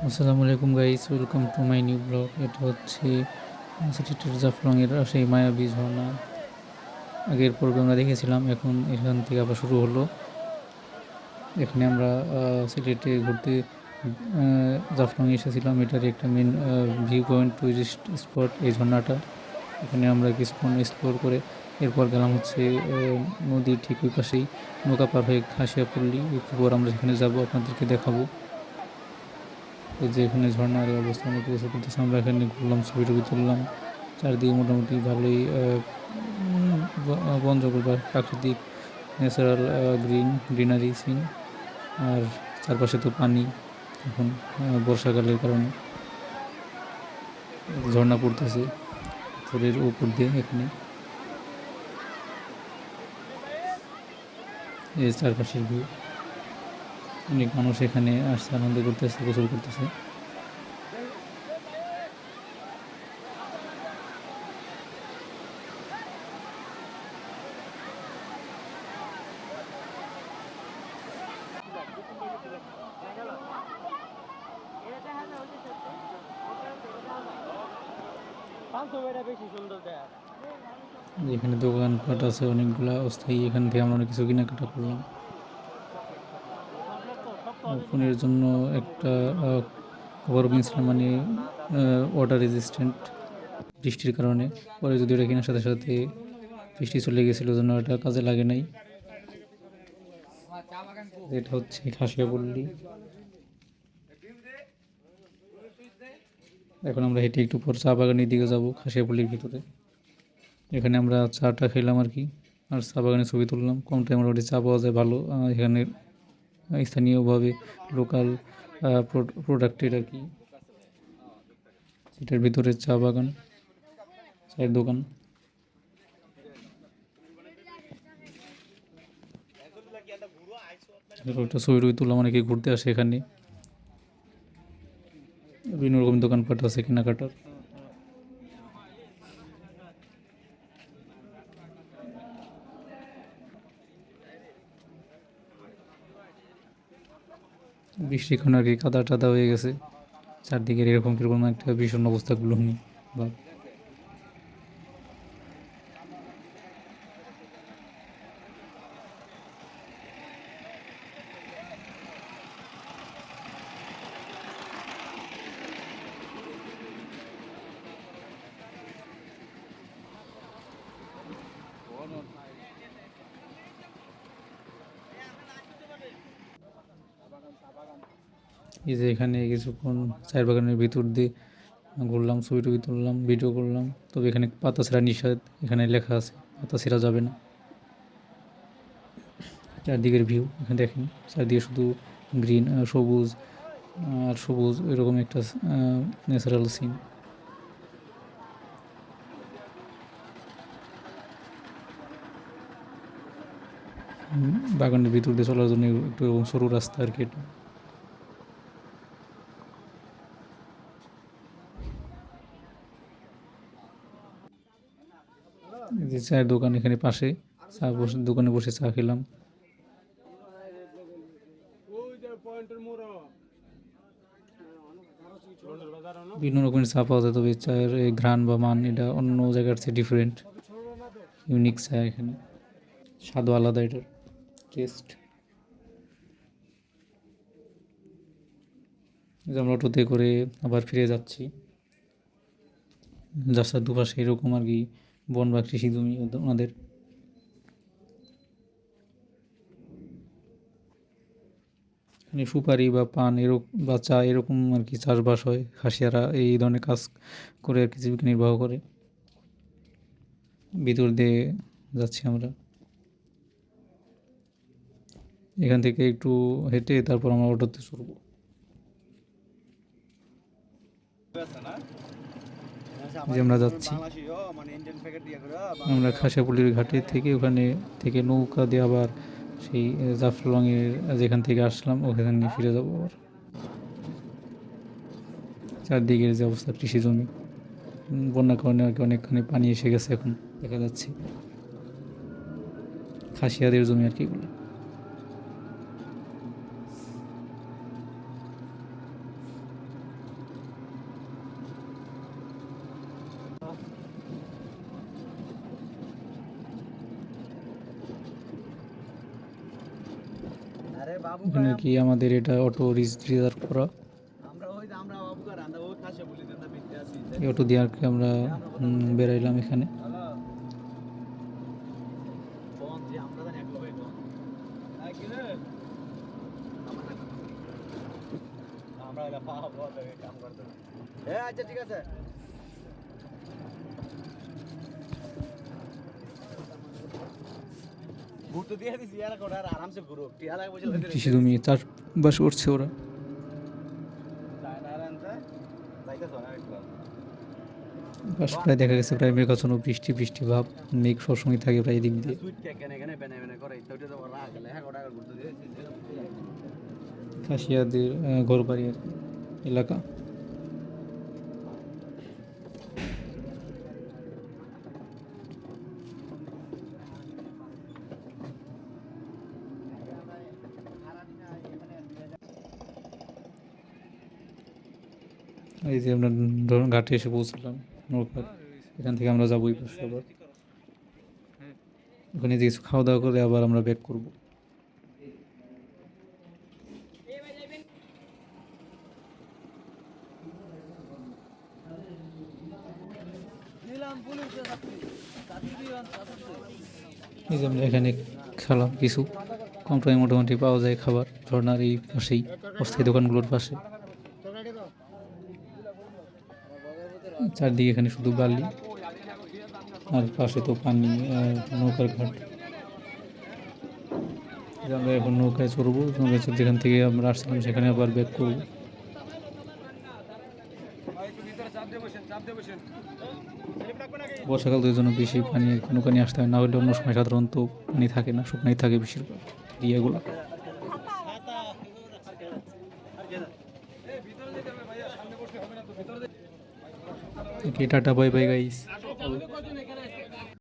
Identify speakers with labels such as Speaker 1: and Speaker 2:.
Speaker 1: আসসালামু আলাইকুম guys, welcome to my new blog. এটা হচ্ছে সিলেটের জাফলংয়ের সেই মায়াবী ঝর্ণা। আগের পর্বে আমরা দেখেছিলাম, এখন এখান থেকে আবার শুরু হলো। এখানে আমরা সিলেটে ঘুরতে জাফলং এসেছিলাম। এটার একটা main view point, tourist spot এই ঝর্ণাটা। এখানে আমরা কিছুক্ষণ এক্সপ্লোর করে এরপর গেলাম হচ্ছে নদীর ঠিক ওই পাশেই নৌকা পার হয়ে খাসিয়াপল্লী। একটু পর আমরা সেখানে যাব, আপনাদেরকে দেখাবো। এই যে এখানে ঝর্ণার এই অবস্থা অনেক কিছু করতেছে। আমরা এখানে ঘুরলাম, ছবি টবি তুললাম। চারিদিকে মোটামুটি ভালোই বন জঙ্গল বা প্রাকৃতিক ন্যাচারাল গ্রিনারি সিন। আর চারপাশে তো পানি, এখন বর্ষাকালের কারণে ঝর্ণা পড়তেছে পাথরের উপর দিয়ে। এখানে এই চারপাশের ভিউ, অনেক মানুষ এখানে আসছে, আনন্দ করতেছে, গোসল করতেছে। এখানে দোকানপাট আছে অনেকগুলা অস্থায়ী, এখান থেকে আমরা অনেক কিছু কেনাকাটা করলাম। ফোনের জন্য একটা কভার কিনছিলাম, মানে ওয়াটার রেজিস্ট্যান্ট, বৃষ্টির কারণে। পরে যদি ওটা কেনার সাথে সাথে বৃষ্টি চলে গেছিলো, জন্য ওটা কাজে লাগে নাই। এটা হচ্ছে খাসিয়াপল্লী। এখন আমরা হেঁটে একটু পর চা বাগানের দিকে যাব, খাসিয়াপল্লির ভিতরে। এখানে আমরা চাটা খেলাম আর কি, আর চা বাগানে ছবি তুললাম। কম টাইম মোটামুটি চা পাওয়া যায় ভালো এখানে, স্থানীয়ভাবে লোকাল প্রোডাক্টের আর কি। এটার ভিতরে চা বাগান, চায়ের দোকান। ওটা ছবি টবি তুললাম, অনেকে ঘুরতে আসে এখানে। বিভিন্ন রকম দোকানপাট আছে কেনাকাটার। বৃষ্টির কারণে আর কি কাদা টাদা হয়ে গেছে চারদিকের, এরকম কিরকম একটা ভীষণ অবস্থাগুলো নিয়ে বা এই যে এখানে কিছুক্ষণ চায়ের বাগানের ভিতর দিয়ে ঘুরলাম, ছবি টবি তুললাম, ভিডিও করলাম। তবে এখানে পাতা ছেঁড়া নিষেধ, এখানে লেখা আছে পাতা ছেঁড়া যাবে না। চারদিকের ভিউ এখানে দেখেন, চারদিকে শুধু গ্রিন, সবুজ আর সবুজ, এরকম একটা ন্যাচারাল সিন। বাগানের ভিতর দিয়ে চলার জন্য একটু এরকম সরু রাস্তা আর কি এটা। এই যে চায়ের দোকান এখানে পাশে, চা বসে দোকানে বসে চা খেলাম। বিভিন্ন রকমের চা পাওয়া যায়, তবে চায়ের এই ঘ্রাণ বা মান এটা অন্য জায়গার চেয়ে ডিফারেন্ট, ইউনিক চা এখানে, স্বাদও আলাদা এটার টেস্ট। আমরা অটোতে করে আবার ফিরে যাচ্ছি। রাস্তার দুপাশে এরকম আর কি বন বা কৃষি জমি ওনাদের। এখানে সুপারি বা পান এরকম বা চা এরকম আর কি চাষবাস হয়। খাসিয়ারা এই ধরনের কাজ করে আর কি জীবিকা নির্বাহ করে। ভিতর দিয়ে যাচ্ছি আমরা, এখান থেকে একটু হেঁটে তারপর আমরা অটোতে চড়বো। যে আমরা যাচ্ছি, আমরা খাসিয়াপল্লির ঘাটে থেকে ওখানে থেকে নৌকা দিয়ে আবার সেই জাফলংয়ের যেখান থেকে আসলাম ওখানে নিয়ে ফিরে যাবো আবার। চারদিকের যে অবস্থা, কৃষি জমি, বন্যার কারণে আর কি অনেকখানি পানি এসে গেছে, এখন দেখা যাচ্ছে খাসিয়াদের জমি আর কি এগুলো। এখানে কি আমাদের এটা অটো রিজার্ভ করা, এই অটো দিয়ে আর কি আমরা বেরাইলাম এখানে।
Speaker 2: আচ্ছা ঠিক আছে। ঘুরতে দিয়ে দিছি আর কোটা আরামসে ঘুরো টিয়া লাগে বসে
Speaker 1: কৃষি জমি চাষবাস করছে ওরা। আকাশ প্রায় দেখা গেছে প্রায় মেঘাচ্ছন্ন, বৃষ্টি বৃষ্টি ভাব, মেঘ সবসময় থাকে প্রায় এদিক দিয়ে। খাসিয়াদের ঘরবাড়ি আর কি এলাকা। এই যে আমরা ঘাটে এসে পৌঁছলাম নৌকা, এখান থেকে আমরা যাবো ওই পাশে আবার। ওখানে যে কিছু খাওয়া দাওয়া করে আবার আমরা ব্যাক করবো। এই যে আমরা এখানে খেলাম কিছু কম টাইমে মোটামুটি পাওয়া যায় খাবার ঝর্ণার এই পাশেই, অস্থায়ী দোকানগুলোর পাশে। চারদিকে এখানে শুধু বালি, আর পাশে তো পানি, নৌকার ঘাট। আমরা এখন নৌকায় চড়বো, নৌকায় চড়ে যেখান থেকে আমরা আসছিলাম সেখানে আবার ব্যাক করবো। বর্ষাকাল তো এই জন্য বেশি পানি আর কি, নৌকা নিয়ে আসতে হয়, না হলে অন্য সময় সাধারণত পানি থাকে না, শুকনাই থাকে বেশিরভাগ এরিয়াগুলো। Tata bye bye guys.